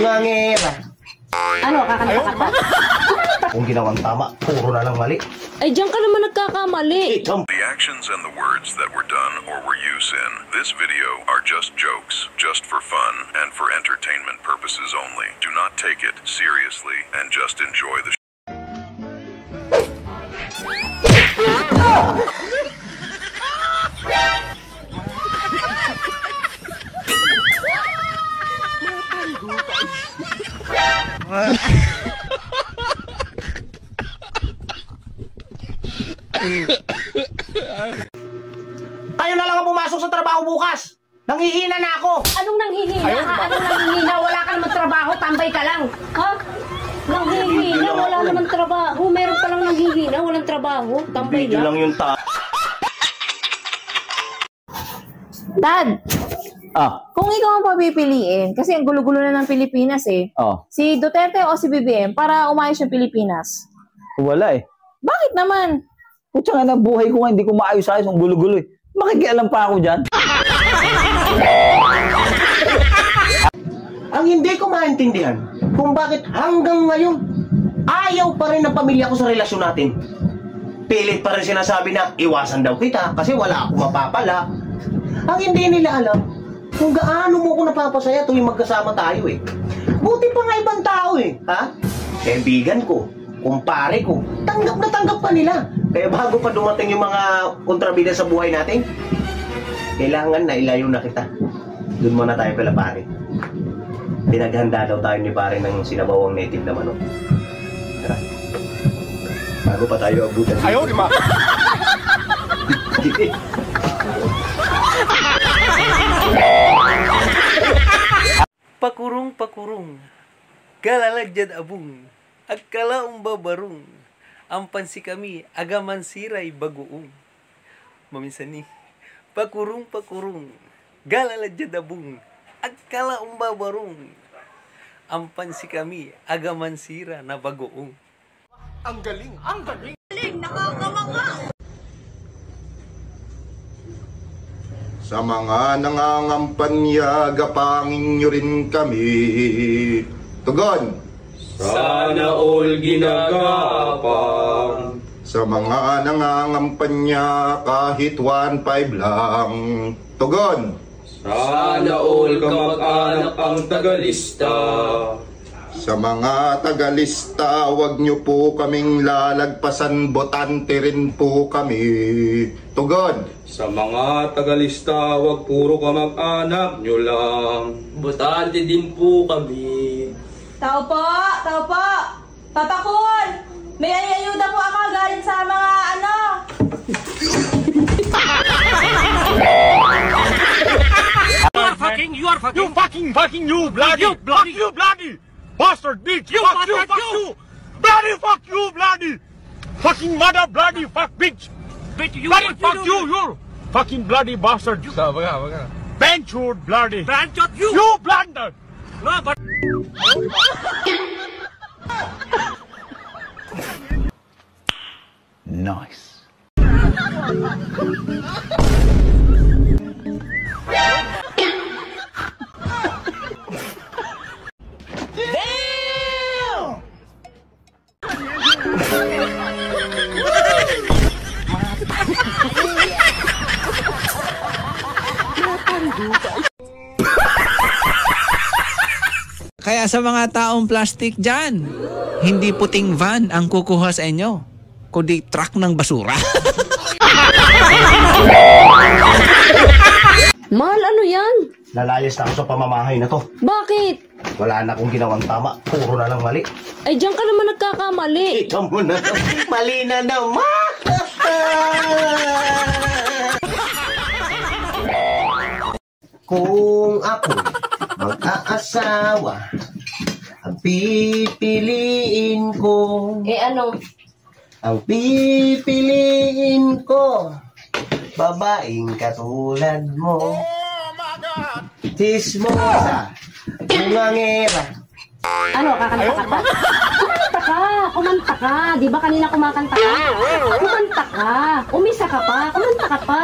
Bungangera. Ano, kakanta ka pa? Kung ginawang tama, puro na lang mali. Ay, diyan ka naman nagkakamali. The actions and the words that were done or were used in this video are just jokes, just for fun and for entertainment purposes only. Do not take it seriously and just enjoy the Kayo na lang ang pumasok sa trabaho bukas. Nanghihina na ako. Anong nanghihina? Anong nanghihina? Wala ka naman trabaho, tambay ka lang. Ha? Nanghihina, wala naman trabaho. Meron palang nanghihina, walang trabaho, tambay Video lang lang. yung Dad, Ah, kung ikaw ang papipiliin, kasi ang gulo-gulo na ng Pilipinas eh, oh. si Duterte o si BBM para umayos yung Pilipinas? Wala eh. Bakit naman? Kutsa nga na buhay ko nga, hindi ko maayos-ayos, ang gulo-gulo eh. Makikialam pa ako dyan. Ang hindi ko maintindihan kung bakit hanggang ngayon ayaw pa rin ng pamilya ko sa relasyon natin. Pilit pa rin sinasabi na iwasan daw kita kasi wala akong mapapala. Ang hindi nila alam kung gaano mo ko napapasaya tuwing magkasama tayo eh. Buti pa nga ibang tao eh, ha? Kaibigan ko, kumpare ko, tanggap na tanggap pa nila. Kaya bago pa dumating yung mga kontrabida sa buhay natin, kailangan na ilayo na kita. Doon muna tayo pala pare. Pinaghanda daw tayo ni pare ng sinabawang native na manok. Tara. Bago pa tayo abutan. Ayaw, di ba? Pakurong, galalagyan abong, agkalaong babarong, ampan si kami, agaman siray bagoong. Maminsan ni, pakurong, galalagyan abong, agkalaong babarong, ampan si kami, agaman sira na bagoong. Ang galing! Ang galing! Sa mga nangangampanya, gapangin nyo rin kami. Tugon! Sana all ginagapang. Sa mga nangangampanya, kahit 1.5 lang. Tugon! Sana all kamag-anak ang tagalista. Sa mga tagalista, wag nyo po kaming lalagpasan, botante rin po kami. Tugon! Sa mga tagalista, wag puro kamag-anak nyo lang. Botante din po kami. Tao po! Tao po! Papa Kun! May ayuda po ako galing sa mga ano! You fucking you bloody bastard bitch, fuck you fuck you bloody fucking mother bloody fuck bitch bloody fuck you fucking bloody bastard. Benchwood bloody you blunder. No but Nice. Kaya sa mga taong plastic dyan, hindi puting van ang kukuha sa inyo, kundi truck ng basura. Mahal, ano yan? Lalayas na ako sa pamamahay na to. Bakit? Wala na akong ginawang tama, puro na lang mali. Ay, diyan ka naman nagkakamali. Ikaw mo na, mali na naman! Kung ako'y mag-aasawa, ang pipiliin ko. Eh ano? Ang pipiliin ko, babaeng katulad mo. Chismosa, bungangera. Ano, kakanta ka pa? Kumanta ka. Di ba kanina kumakanta ka? Kumanta ka. Umisa ka pa. Kumanta ka pa.